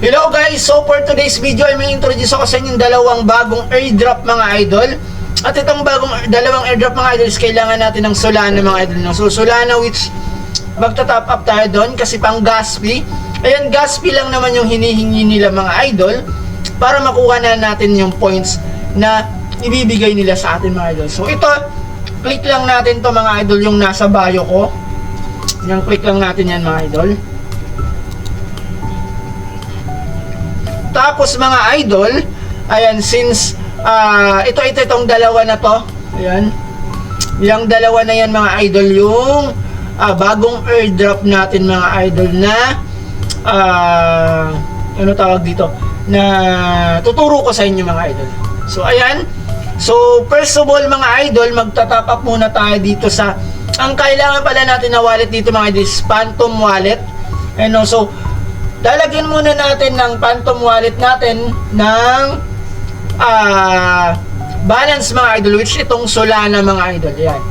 Hello guys! So for today's video ay may introduce ako sa inyong dalawang bagong airdrop mga idol. At itong dalawang airdrop mga idol is kailangan natin ng Solana mga idol. So Solana which magta-top up tayo doon kasi pang gas fee. Ayan, gas fee lang naman yung hinihingi nila mga idol para makuha na natin yung points na ibibigay nila sa atin mga idol. So ito, click lang natin to mga idol yung nasa bio ko. Yung click lang natin yan mga idol. Tapos mga idol, ayan, since itong dalawa na to, ayan, yung dalawa na yan mga idol, yung bagong airdrop natin mga idol na ano tawag dito, na tuturo ko sa inyo mga idol. So ayan, so first of all mga idol, magta-top up muna tayo dito sa, ang kailangan pala natin na wallet dito mga idol is Phantom Wallet. And also, lalagyan muna natin ng Phantom Wallet natin ng balance mga idol, which itong Solana mga idol. Yan.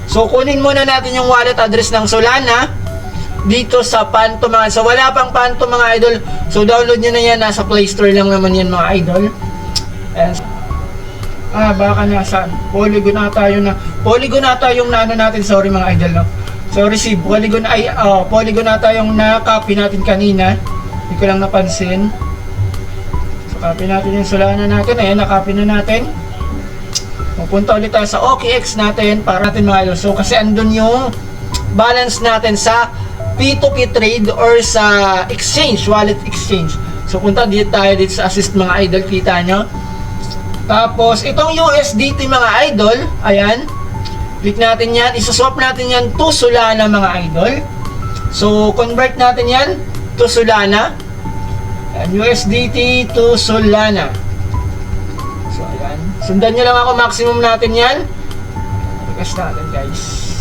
So kunin muna natin yung wallet address ng Solana dito sa Phantom mga idol. So wala pang Phantom mga idol, so download nyo na yan, nasa Play Store lang naman yan mga idol. And, baka nasa Polygon ata yung naano natin, sorry mga idol, no? So receive, Polygon ata yung na-copy natin kanina. Hindi ko lang napansin. So copy natin yung Solana natin. Ayan, na-copy na natin. Pupunta ulit tayo sa OKX natin para natin mga idol. So kasi andun yung balance natin sa P2P trade or sa exchange, wallet exchange. So punta dito tayo dito sa assist mga idol, kita nyo. Tapos itong USDT mga idol, ayan, click natin yan, isaswap natin yan to Solana mga idol. So convert natin yan to Solana, and USDT to Solana. So ayan, sundan nyo lang ako, maximum natin yan. Request natin guys.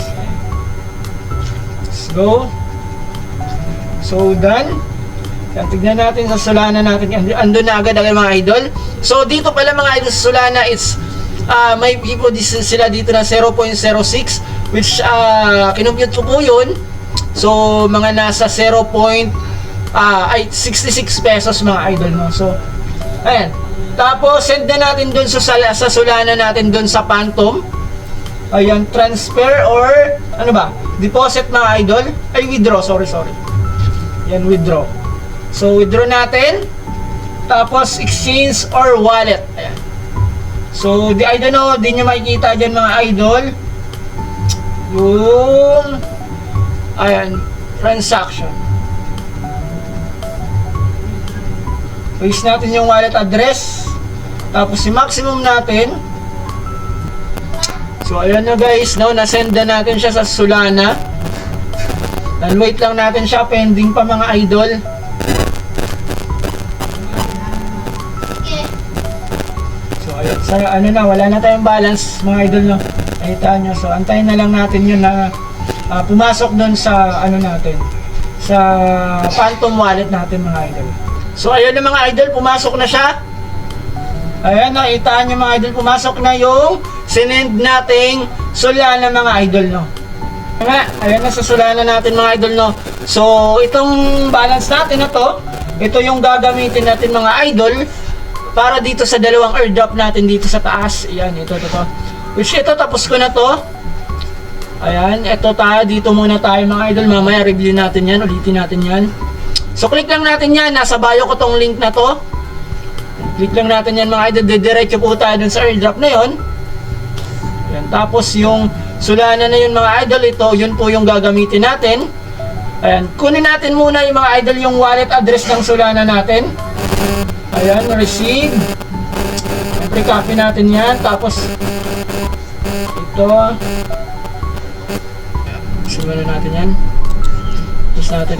Let's go. So done. Yan, tignan natin sa Solana natin, andun na agad ang mga idol. So dito pala mga idol sa Solana, it's may people sila dito na 0.06, which kinumpute ko po yun. So mga nasa 66 pesos mga idol, no? So ayan, tapos send na natin dun sa Solana natin dun sa Phantom. Ayan, transfer or ano ba, deposit mga idol, ay withdraw, sorry. Yan, withdraw. So withdraw natin, tapos exchange or wallet. Ayan. So, I don't know, di nyo makikita dyan mga idol yung ayan, transaction. Paste natin yung wallet address, tapos si maximum natin. So, ayan na guys, no, nasend na natin siya sa Solana. And wait lang natin siya, pending pa mga idol. So ano na, wala na tayong balance mga idol, no? Nakita nyo. So antayin na lang natin yun na pumasok doon sa ano natin, sa Phantom Wallet natin mga idol. So ayun na mga idol, pumasok na siya. Ayan, nakita nyo mga idol, pumasok na yung sinend nating Solana mga idol, no? Ayan na sa Solana natin mga idol, no? So itong balance natin na to, ito yung gagamitin natin mga idol para dito sa dalawang airdrop natin dito sa taas. Ayan, ito. Which ito, tapos ko na to. Ayan, ito tayo, dito muna tayo mga idol. Mamaya review natin yan, ulitin natin yan. So click lang natin yan, nasa bio ko tong link na to. Click lang natin yan mga idol, didiretso po tayo dun sa airdrop na yon. Ayan, tapos yung Solana na yun mga idol, ito, yun po yung gagamitin natin. Ayan, kunin natin muna yung mga idol yung wallet address ng Solana natin. Ayan, receive. Siyempre, copy natin yan. Tapos, ito. Simulan natin yan.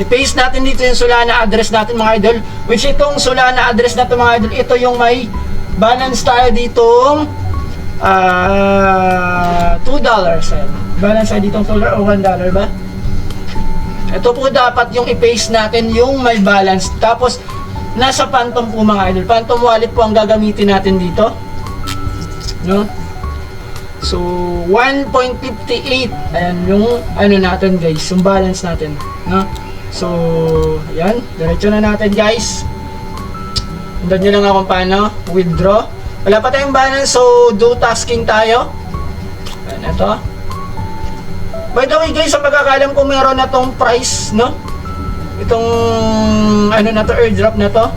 I-paste natin dito yung Solana address natin mga idol. Which itong Solana address na ito mga idol, ito yung may balance tayo ditong $2. Ayan. Balance tayo ditong $2 o $1 ba? Ito po dapat yung i-paste natin yung may balance. Tapos, nasa Phantom po mga idol. Phantom Wallet po ang gagamitin natin dito, no? So 1.58, ayan yung ano natin guys, yung balance natin, no? So, ayan. Diretso na natin guys. Sundan nyo lang ako paano. Withdraw. Wala pa tayong balance, so do tasking tayo. Ayan, ito. By the way guys, sa pagkakalam ko meron na tong price, no? Itong ano na to, airdrop na to.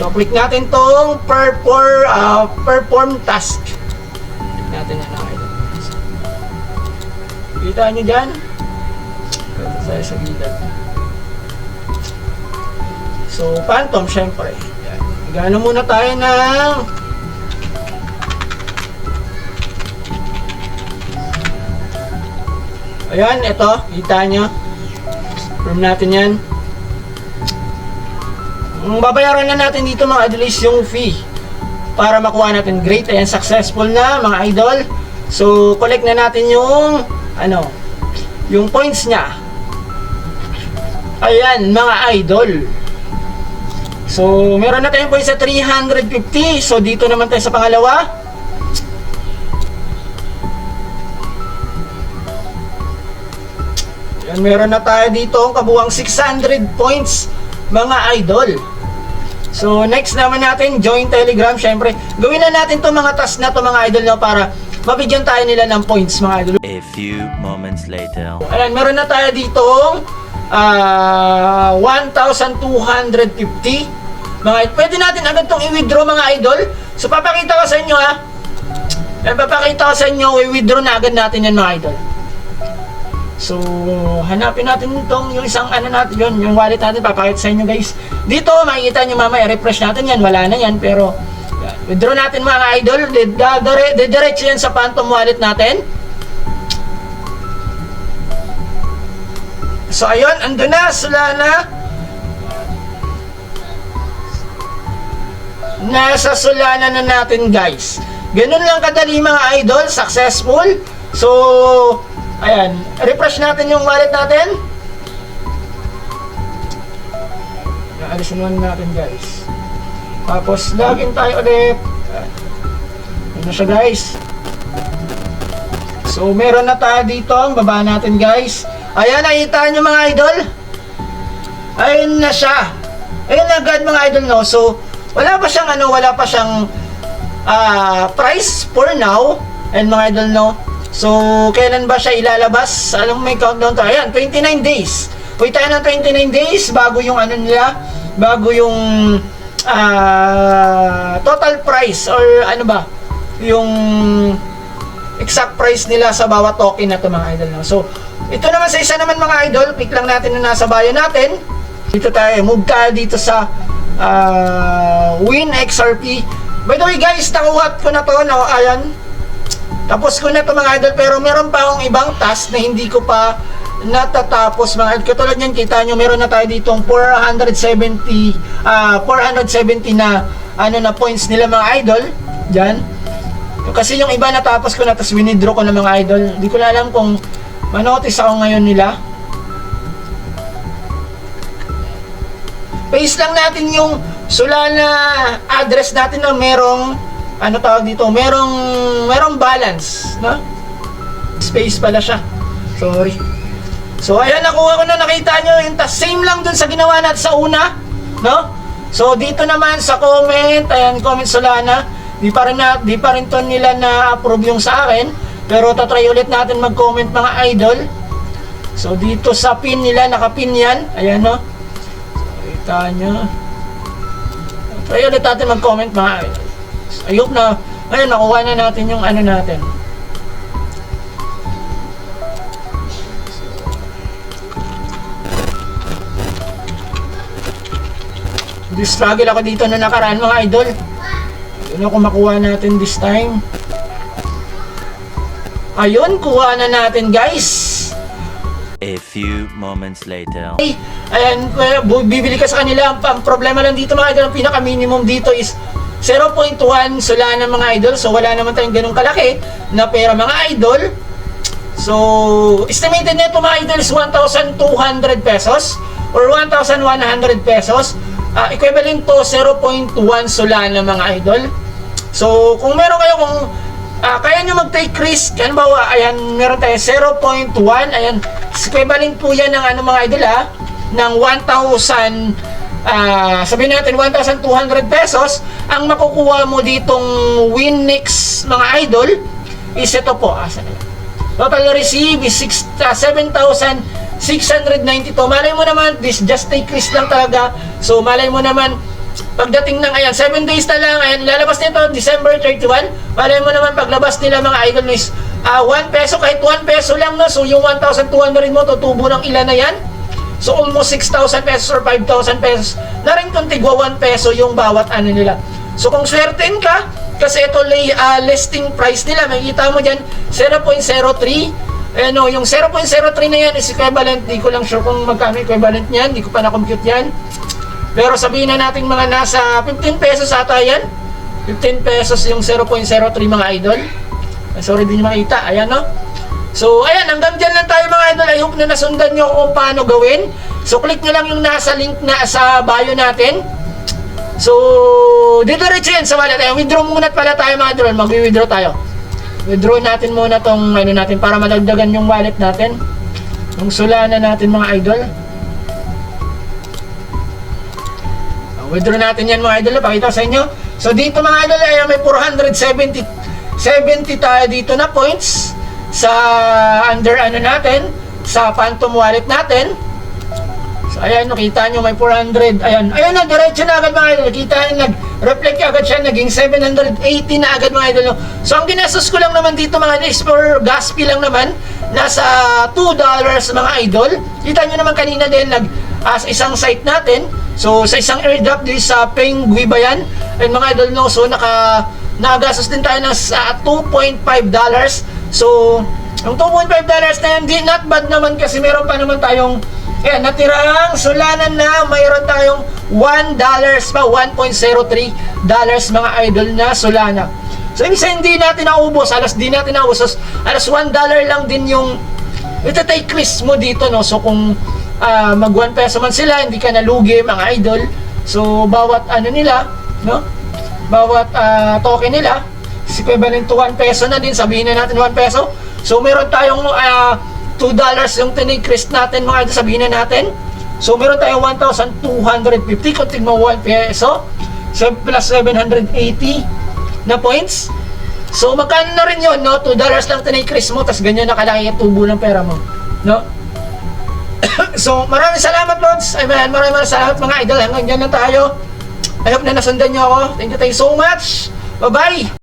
So, click natin tong perform task. Click natin yan. Kita nyo dyan. Ito tayo sa gilid. So, phantom syempre. Yan. Gano muna tayo ng ayan, ito. Kita nyo. Firm natin yan. Babayaran na natin dito mga idol is yung fee para makuha natin great and successful na mga idol. So collect na natin yung ano, yung points niya. Ayan mga idol. So meron na tayong points sa 350. So dito naman tayo sa pangalawa. Ayan, meron na tayo dito ang kabuuang 600 points mga idol. So next naman natin, join Telegram. Syempre, gawin na natin to mga task na to mga idol, no, para mabigyan tayo nila ng points mga idol. A few moments later. Ayan, meron na tayo ditong 1,250 mga idol. Pwede natin agad tong i-withdraw mga idol. So papakita ko sa inyo ha. Ayan, papakita ko sa inyo, i-withdraw na agad natin yan mga idol. So, hanapin natin itong yung isang ano natin yun, yung wallet natin, papakita sa inyo guys. Dito, makikita nyo mamaya, refresh natin yan, wala na yan, pero yan, withdraw natin mga idol, diretso yan sa phantom wallet natin. So, ayun, ando na, Solana. Nasa Solana na natin guys. Ganun lang kadali mga idol, successful. So, ayan, refresh natin yung wallet natin. Alisin muna natin guys. Tapos login tayo ulit. Ayan na siya guys. So meron na tayo dito. Ang baba natin guys. Ayan, nakita nyo mga idol. Ayun na siya. Ayun na agad mga idol, no. So wala pa siyang ano, wala pa siyang price for now. And mga idol, no. So, kailan ba siya ilalabas? Alam mo, may countdown tayo. Ayan, 29 days. Wait tayo ng 29 days bago yung ano nila, bago yung total price or ano ba, yung exact price nila sa bawat token na ito mga idol. No? So, ito naman sa isa naman mga idol, click lang natin na nasa bio natin. Dito tayo, move tayo dito sa Win XRP. By the way guys, nakuha ko na to, no? Ayan. Tapos ko na ito mga idol, pero meron pa akong ibang task na hindi ko pa natatapos mga idol. Katulad yan, kita nyo, meron na tayo ditong 470 na ano na points nila mga idol. Diyan. Kasi yung iba natapos ko na, tapos winidraw ko na mga idol. Hindi ko na alam kung manotice ako ngayon nila. Paste lang natin yung Solana address natin na merong ano tawag dito, merong balance, no? Space pala siya. Sorry. So ayan, nakuha ko na, nakita nyo yung same lang dun sa ginawa natin sa una, no? So dito naman sa comment, ayan, comment Solana, di pa rin to nila na-approve yung sa akin, pero tatry ulit natin mag-comment mga idol. So dito sa pin nila, naka-pin yan, ayan, no? So kita nyo. Try ulit natin mag-comment mga idol. I hope na ngayon nakuha na natin yung ano natin. Struggle ako dito na nakaraan mga idol. Yun ako makuha natin this time. Ayun, kuha na natin guys. A few moments later. Ayan, bibili ka sa kanila. Ang problema lang dito mga idol, ang pinaka minimum dito is 0.1 Solana mga idol. So wala naman tayong ganun kalaki na pera mga idol. So estimated nito mga idol is 1,200 pesos or 1,100 pesos. Equivalent to 0.1 Solana mga idol. So kung meron kayo kung kaya nyo mag-take risk. Halimbawa, ayan, meron tayo 0.1. Ayan, equivalent po yan ng mga idol ng 1,000, sabihin natin 1,200 pesos. Ang makukuha mo ditong Winix mga idol is ito po. Total receive is 7,692. Malay mo naman, this just take risk lang talaga. So malay mo naman, pagdating ng 7 days na lang, ayan, lalabas nito December 31. Malay mo naman paglabas nila mga idol is 1 peso, kahit 1 peso lang, no? So yung 1,200 mo, tutubo ng ilan na yan. So almost 6,000 pesos or 5,000 pesos na rin kung tigwa 1 peso yung bawat nila. So kung swertein ka, kasi ito listing price nila, makikita mo dyan 0.03. Yung 0.03 na yan is equivalent, di ko lang sure kung magkano equivalent niyan, di ko pa na-compute yan. Pero sabihin na natin mga nasa 15 pesos ata yan. 15 pesos yung 0.03 mga idol. Sorry, di nyo makita. Ayan, no? So, ayan, hanggang dyan lang tayo mga idol. I hope na nasundan nyo kung paano gawin. So, click nyo lang yung nasa link na sa bio natin. So, didiretso yan sa wallet. Ayan, withdraw muna pala tayo mga idol. Mag-withdraw tayo. Withdraw natin muna tong natin para madagdagan yung wallet natin. Yung Solana natin mga idol. Withdraw natin yan mga idol. Pakita sa inyo. So, dito mga idol, ayan, may 470 tayo dito na points sa under natin, sa Phantom wallet natin. So ayan, nakita nyo may 400. Ayan na, diretso na agad mga idol. Nakita nyo, nag-reflect agad siya, naging 780 na agad mga idol. So ang ginastos ko lang naman dito mga idol is for gas fee lang naman, nasa $2 mga idol. Kita nyo naman kanina din sa isang site natin. So sa isang airdrop din sa Pengui ba yan? And mga idol, no, so nakagastos din tayo ng $2.5. So yung $2.5 na yun, not bad naman kasi meron pa naman tayong natirang Solana na mayroon tayong $1 pa, $1.03 mga idol na Solana. So ibig sabihin, hindi natin naubos, alas $1 lang din yung ita-take risk mo dito, no? So kung mag 1 peso man sila, hindi ka nalugi mga idol. So bawat nila, no? Bawat token nila is equivalent to 1 peso na din, sabihin na natin 1 peso. So meron tayong $2 yung tinigris natin mga idol, sabihin na natin. So meron tayong 1,250 kung tignan mo 1 peso plus 780 na points. So magkano na rin yun, no? $2 lang tinigris mo, tas ganyan na kalaki yung tubo ng pera mo, no? So maraming salamat Lods. Maraming salamat mga idol. Hanggang dyan lang tayo. I hope na nasundan nyo ako. Thank you so much. Bye bye.